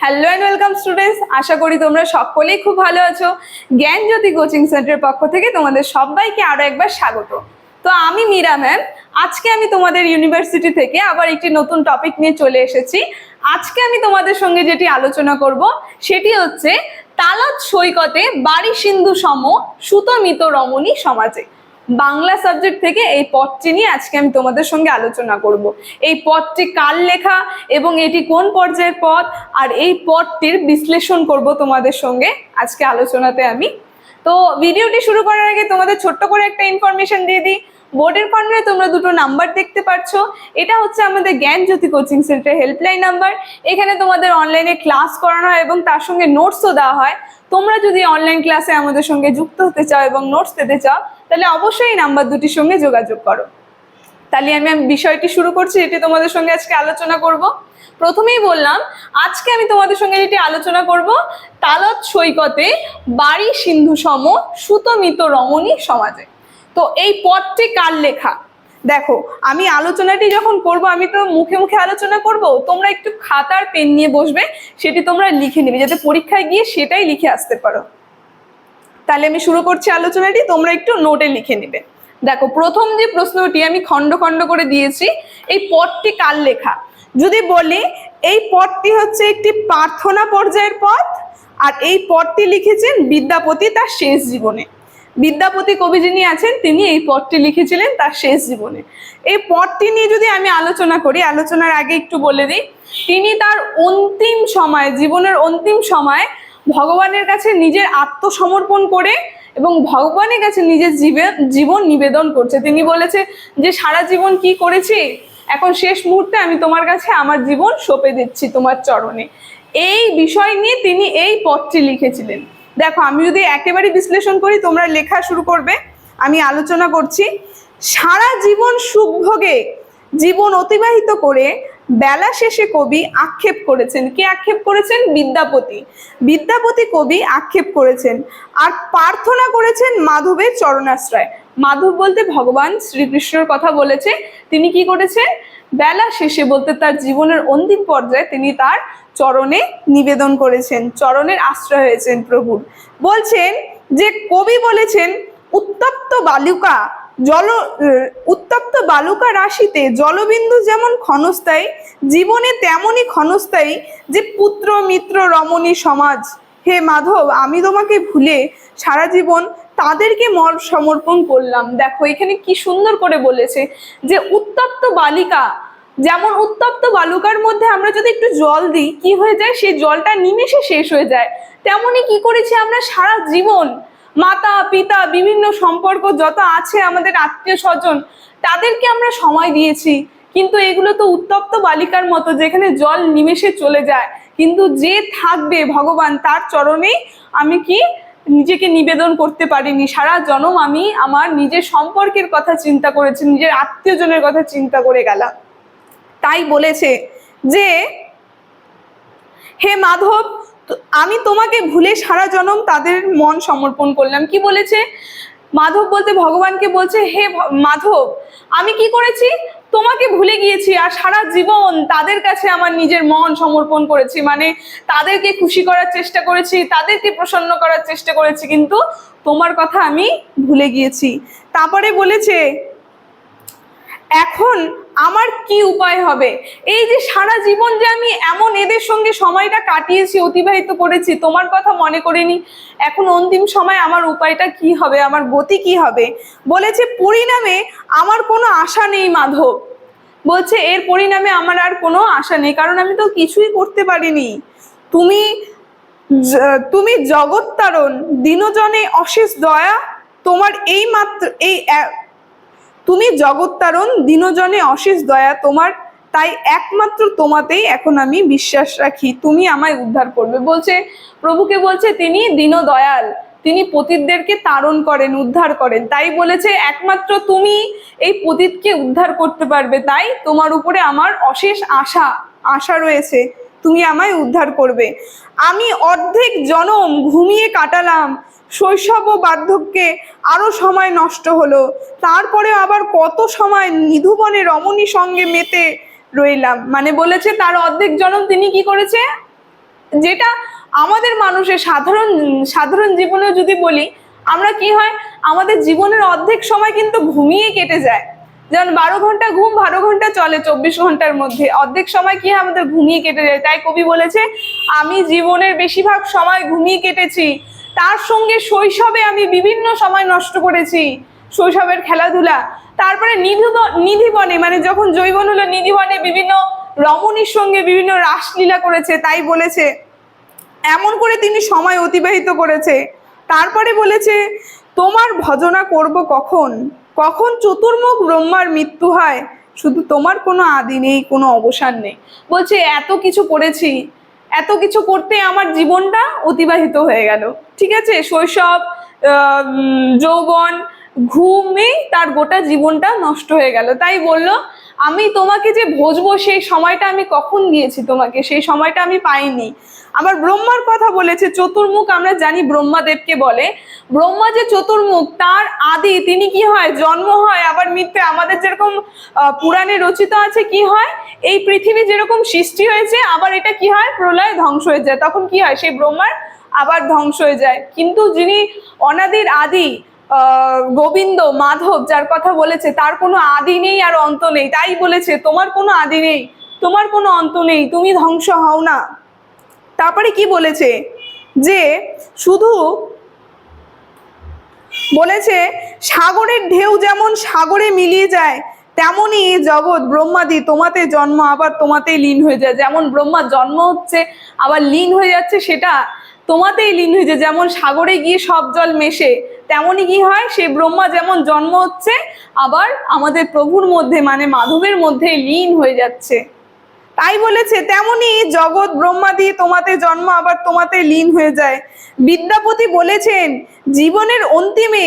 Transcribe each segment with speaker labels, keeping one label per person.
Speaker 1: Hello and welcome students, আশা করি তোমরা সকলেই খুব ভালো আছো। জ্ঞানজ্যোতি কোচিং সেন্টারের পক্ষ থেকে তোমাদের সবাইকে আরো একবার স্বাগত। তো আমি মীরা ম্যাম, আজকে আমি তোমাদের ইউনিভার্সিটি থেকে আবার একটি নতুন টপিক নিয়ে চলে এসেছি। আজকে আমি তোমাদের সঙ্গে যেটি আলোচনা করব সেটি হচ্ছে তালাত সৈকতে বাড়ি সিন্ধু সম সুতমিত রমণী সমাজে। বাংলা সাবজেক্ট থেকে এই পদটি নিয়ে আজকে আমি তোমাদের সঙ্গে আলোচনা করব। এই পদটি কার লেখা এবং এটি কোন পর্যায়ের পদ, আর এই পদটির বিশ্লেষণ করব তোমাদের সঙ্গে আজকে আলোচনাতে আমি। তো ভিডিওটি শুরু করার আগে তোমাদের ছোট্ট করে একটা ইনফরমেশন দিয়ে দিই। বোর্ডের কর্নারে তোমরা দুটো নাম্বার দেখতে পাচ্ছ, এটা হচ্ছে আমাদের জ্ঞানজ্যোতি কোচিং সেন্টার হেল্পলাইন নাম্বার। এখানে তোমাদের অনলাইনে ক্লাস করানো হয় এবং তার সঙ্গে নোটসও দেওয়া হয়। তোমরা যদি অনলাইন ক্লাসে আমাদের সঙ্গে যুক্ত হতে চাও এবং নোটস পেতে চাও, তাহলে অবশ্যই এই নাম্বার দুটির সঙ্গে যোগাযোগ করো। তাহলে আমি বিষয়টি শুরু করছি, এটি তোমাদের সঙ্গে আজকে আলোচনা করব। প্রথমেই বললাম, আজকে আমি তোমাদের সঙ্গে যেটি আলোচনা করব তালাত সৈকতে বাড়ি সিন্ধু সম সুতমিত রমণী সমাজে। তো এই পদটি কার লেখা? দেখো, আমি আলোচনাটি যখন করব আমি তো মুখে মুখে আলোচনা করব, তোমরা একটু খাতার পেন নিয়ে বসবে, সেটি তোমরা লিখে নিবে যাতে পরীক্ষায় গিয়ে সেটাই লিখে আসতে পারো। তাহলে আমি শুরু করছি আলোচনাটি, তোমরা একটু নোটে লিখে নিবে। দেখো, প্রথম যে প্রশ্নটি আমি খণ্ড খণ্ড করে দিয়েছি, এই পদটি কার লেখা? যদি বলি, এই পদটি হচ্ছে একটি প্রার্থনা পর্যায়ের পদ, আর এই পদটি লিখেছেন বিদ্যাপতি তার শেষ জীবনে। বিদ্যাপতি কবি যিনি আছেন, তিনি এই পদটি লিখেছিলেন তার শেষ জীবনে। এই পদটি নিয়ে যদি আমি আলোচনা করি, আলোচনার আগে একটু বলে দিই, তিনি তার অন্তিম সময়, জীবনের অন্তিম সময় ভগবানের কাছে নিজের আত্মসমর্পণ করে এবং ভগবানের কাছে নিজের জীবন নিবেদন করছে। তিনি বলেছে যে সারা জীবন কি করেছি, এখন শেষ মুহূর্তে আমি তোমার কাছে আমার জীবন সঁপে দিচ্ছি তোমার চরণে। এই বিষয় নিয়ে তিনি এই পদটি লিখেছিলেন। দেখো, আমি যদি একেবারে বিশ্লেষণ করি, তোমরা লেখা শুরু করবে। আমি আলোচনা করছি, সারা জীবন সুখভোগে জীবন অতিবাহিত করে বেলা শেষে কবি আক্ষেপ করেছেন। কে আক্ষেপ করেছেন? বিদ্যাপতি। বিদ্যাপতি কবি আক্ষেপ করেছেন আর প্রার্থনা করেছেন মাধবের চরণাশ্রয়। মাধব বলতে ভগবান শ্রীকৃষ্ণের কথা বলেছে। তিনি কি করেছেন? বেলা শেষে বলতে তার জীবনের অন্তিম পর্যায়ে তিনি তার চরণে নিবেদন করেছেন, চরণের আশ্রয় হয়েছেন প্রভুর। বলছেন যে কবি বলেছেন, উত্তপ্ত বালুকা রাশিতে জলবিন্দু যেমন ক্ষণস্থায়ী, জীবনে তেমনই ক্ষণস্থায়ী যে পুত্র মিত্র রমণী সমাজ। হে মাধব, আমি তোমাকে ভুলে সারা জীবন তাদেরকে মন সমর্পণ করলাম। দেখো, এখানে কি সুন্দর করে বলেছে যে উত্তপ্ত বালিকা, যেমন উত্তপ্ত বালুকার মধ্যে আমরা যদি একটু জল দিই, কি হয়ে যায়? সেই জলটা নিমেষে শেষ হয়ে যায়। তেমনই কি করেছি আমরা সারা জীবন, মাতা পিতা বিভিন্ন সম্পর্ক যত আছে, আমাদের আত্মীয় স্বজন, তাদেরকে আমরা সময় দিয়েছি, কিন্তু এগুলো তো উত্তপ্ত বালিকার মতো, যেখানে জল নিমেষে চলে যায়। কিন্তু যে থাকবে ভগবান, তার চরণেই আমি কি নিজেকে নিবেদন করতে পারিনি। সারা জনম আমি আমার নিজের সম্পর্কের কথা চিন্তা করেছি, নিজের আত্মীয়জনের কথা চিন্তা করে গেলাম। তাই বলেছে যে হে মাধব, আমি তোমাকে ভুলে সারা জনম তাদের মন সমর্পণ করলাম। কি বলেছে? মাধব বলতে ভগবানকে বলছে, হে মাধব, আমি কি করেছি? তোমাকে ভুলে গিয়েছি আর সারা জীবন তাদের কাছে আমার নিজের মন সমর্পণ করেছি, মানে তাদেরকে খুশি করার চেষ্টা করেছি, তাদেরকে প্রসন্ন করার চেষ্টা করেছি, কিন্তু তোমার কথা আমি ভুলে গিয়েছি। তারপরে বলেছে, এখন আমার কি উপায় হবে? এই যে সারা জীবন যে আমি এমন এদের সঙ্গে সময়টা কাটিয়েছি, অতিবাহিত করেছি, তোমার কথা মনে করিনি, এখন অন্তিম সময় আমার উপায়টা কি হবে, আমার গতি কি হবে? বলেছে, পরিণামে আমার কোনো আশা নেই মাধব। বলছে এর পরিণামে আমার আর কোনো আশা নেই, কারণ আমি তো কিছুই করতে পারিনি। তুমি জগত্তারণ, দিনজনে অশেষ দয়া, তোমার এই মাত্র তুমি জগত্তারণ, দিনজনে অশেষ দয়া তোমার, তাই একমাত্র তোমাতেই এখন আমি বিশ্বাস রাখি, তুমি আমায় উদ্ধার করবে। বলছে, প্রভুকে বলছে তিনি দীনদয়াল, তিনি পতিতদেরকে তারণ করেন, উদ্ধার করেন। তাই বলেছে একমাত্র তুমি এই পতিতকে উদ্ধার করতে পারবে, তাই তোমার উপরে আমার অশেষ আশা রয়েছে, তুমি আমায় উদ্ধার করবে। আমি অর্ধেক জনম ঘুমিয়ে কাটালাম, শৈশব ও বার্ধক্যে আরো সময় নষ্ট হলো, তারপরে আবার কত সময় নিধুবনে রমণী সঙ্গে মেতে রইলাম। মানে বলেছে তার অর্ধেক জনম তিনি কি করেছে? যেটা আমাদের মানুষের সাধারণ জীবনে যদি বলি, আমরা কি হয়, আমাদের জীবনের অর্ধেক সময় কিন্তু ঘুমিয়ে কেটে যায়। যেমন 12 ঘন্টা ঘুম, 12 ঘন্টা চলে 24 ঘন্টার মধ্যে, অর্ধেক সময় কি হয় আমাদের ঘুমিয়ে কেটে যায়। তাই কবি বলেছে, আমি জীবনের বেশিরভাগ সময় ঘুমিয়ে কেটেছি, তার সঙ্গে শৈশবে আমি বিভিন্ন সময় নষ্ট করেছি, শৈশবের খেলাধুলা। তারপরে নিধিবনে, মানে যখন যৌবন হলো, নিধিবনে বিভিন্ন রমণীর সঙ্গে বিভিন্ন রাসলীলা করেছে, তাই বলেছে এমন করে তিনি সময় অতিবাহিত করেছে। তারপরে বলেছে, তোমার ভজনা করব কখন, কখন চতুর্মুখ ব্রহ্মার মৃত্যু হয়, শুধু তোমার কোনো আদি নেই, কোনো অবসান নেই। বলছে এত কিছু করেছি, এত কিছু করতে আমার জীবনটা অতিবাহিত হয়ে গেল। ঠিক আছে, শৈশব, যৌবন, ঘুমে তার গোটা জীবনটা নষ্ট হয়ে গেল। তাই বলল, আমি তোমাকে যে ভজবো সেই সময়টা আমি কখন দিয়েছি তোমাকে, সেই সময়টা আমি পাইনি। আবার ব্রহ্মার কথা বলেছে, চতুর্মুখ আমরা জানি ব্রহ্মাদেবকে বলে। ব্রহ্মা যে চতুর্মুখ, তার আদি, তিনি কি হয়, জন্ম হয় আবার মৃত্যু। আমাদের যেরকম পুরাণে রচিত আছে, কি হয়, এই পৃথিবী যেরকম সৃষ্টি হয়েছে, আবার এটা কি হয়, প্রলয় ধ্বংস হয়ে যায়। তখন কি হয়, সেই ব্রহ্মার আবার ধ্বংস হয়ে যায়। কিন্তু যিনি অনাদির আদি, গোবিন্দ মাধব যার কথা বলেছে, তার কোনো আদি নেই আর অন্ত নেই। তাই বলেছে, তোমার কোনো আদি নেই, তোমার কোনো অন্ত নেই, তুমি ধ্বংস হও না। তারপরে কি বলেছে, যে শুধু বলেছে, সাগরের ঢেউ যেমন সাগরে মিলিয়ে যায়, তেমনই জগৎ ব্রহ্মাদি তোমাতে জন্ম আবার তোমাতেই লীন হয়ে যায়। যেমন ব্রহ্মা জন্ম হচ্ছে আবার লীন হয়ে যাচ্ছে, সেটা তোমাতেই লীন হয়ে যায়। যেমন সাগরে গিয়ে সব জল মেশে, তেমনই কি হয়, সেই ব্রহ্মা যেমন জন্ম হচ্ছে আবার আমাদের প্রভুর মধ্যে, মানে মাধবের মধ্যে লীন হয়ে যাচ্ছে। তাই বলেছে, তেমনি জগৎ ব্রহ্মাদি তোমাতে জন্ম আবার তোমাতে লীন হয়ে যায়। বিদ্যাপতি বলেছেন, জীবনের অন্তিমে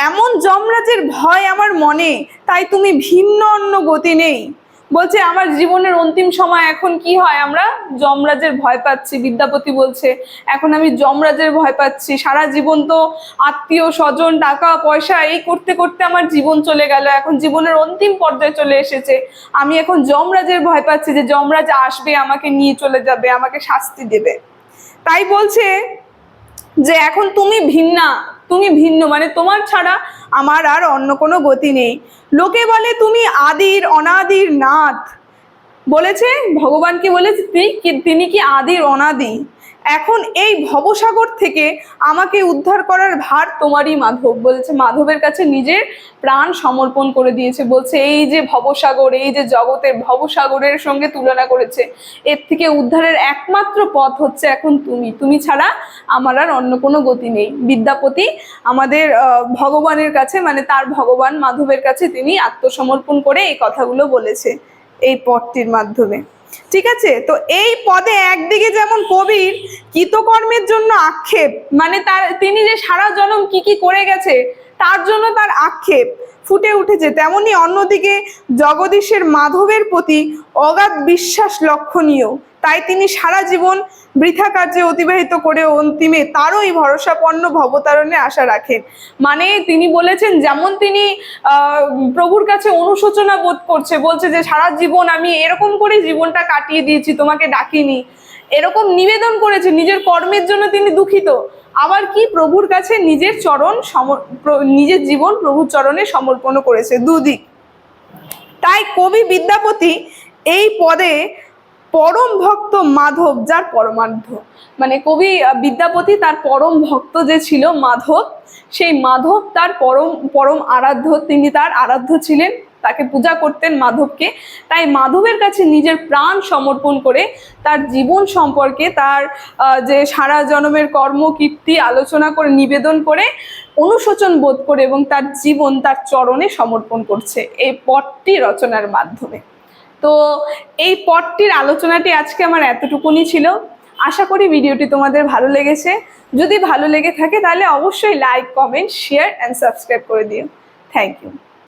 Speaker 1: এমন যমরাজের ভয় আমার মনে, তাই তুমি ভিন্ন অন্য গতি নেই। বলছে আমার জীবনের অন্তিম সময় এখন কি হয়, আমরা যমরাজের ভয় পাচ্ছি। বিদ্যাপতি বলছে, এখন আমি যমরাজের ভয় পাচ্ছি। সারা জীবন তো আত্মীয় স্বজন, টাকা পয়সা এই করতে করতে আমার জীবন চলে গেল, এখন জীবনের অন্তিম পর্যায়ে চলে এসেছে। আমি এখন যমরাজের ভয় পাচ্ছি, যে যমরাজ আসবে, আমাকে নিয়ে চলে যাবে, আমাকে শাস্তি দেবে। তাই বলছে যে এখন তুমি ভিন্না, তুমি ভিন্ন, মানে তোমার ছাড়া আমার আর অন্য কোনো গতি নেই। লোকে বলে তুমি আদির অনাদির নাথ। বলেছে, ভগবানকে বলেছে তিনি কি আদির অনাদি। এখন এই ভবসাগর থেকে আমাকে উদ্ধার করার ভার তোমারই মাধব। বলেছে মাধবের কাছে নিজের প্রাণ সমর্পণ করে দিয়েছে। বলছে এই যে ভবসাগর, এই যে জগতের ভবসাগরের সঙ্গে তুলনা করেছে, এর থেকে উদ্ধারের একমাত্র পথ হচ্ছে এখন তুমি, তুমি ছাড়া আমার আর অন্য কোনো গতি নেই। বিদ্যাপতি আমাদের ভগবানের কাছে, মানে তার ভগবান মাধবের কাছে তিনি আত্মসমর্পণ করে এই কথাগুলো বলেছে এই পদটির মাধ্যমে। ঠিক আছে, তো এই পদে একদিকে যেমন কবির কৃতকর্মের জন্য আক্ষেপ, মানে তিনি যে সারা জনম কি কি করে গেছে তার জন্য তার আক্ষেপ ফুটে উঠেছে, তেমনি অন্যদিকে জগদীশের মাধবের প্রতি অগাধ বিশ্বাস লক্ষণীয়। তাই তিনি সারা জীবন বৃথা কার্যে অতিবাহিত করে অন্তিমে তারই ভরসাপন্ন ভবতারণে আশা রাখেন। মানে তিনি বলেছেন, যেমন তিনি প্রভুর কাছে অনুশোচনা বোধ করছে, বলছে যে সারা জীবন আমি এরকম করে জীবনটা কাটিয়ে দিয়েছি, তোমাকে ডাকিনি, এরকম নিবেদন করেছে, নিজের কর্মের জন্য তিনি দুঃখিত। আবার কি, প্রভুর কাছে নিজের নিজের জীবন প্রভুর চরণে সমর্পণ করেছে, দুদিক। তাই কবি বিদ্যাপতি এই পদে পরম ভক্ত মাধব, যার পরমার্ধ, মানে কবি বিদ্যাপতি তার পরম ভক্ত যে ছিল মাধব, সেই মাধব তার পরম আরাধ্য, তিনি তার আরাধ্য ছিলেন, তাকে পূজা করতেন মাধবকে। তাই মাধবের কাছে নিজের প্রাণ সমর্পণ করে তার জীবন সম্পর্কে, তার যে সারা জন্মের কর্মকীর্তি আলোচনা করে, নিবেদন করে, অনুশোচন বোধ করে এবং তার জীবন তার চরণে সমর্পণ করছে এই পদটি রচনার মাধ্যমে। তো এই পদটির আলোচনাটি আজকে আমার এতটুকুনি ছিল। আশা করি ভিডিওটি তোমাদের ভালো লেগেছে। যদি ভালো লেগে থাকে তাহলে অবশ্যই like, comment, share and subscribe করে দিও। Thank you.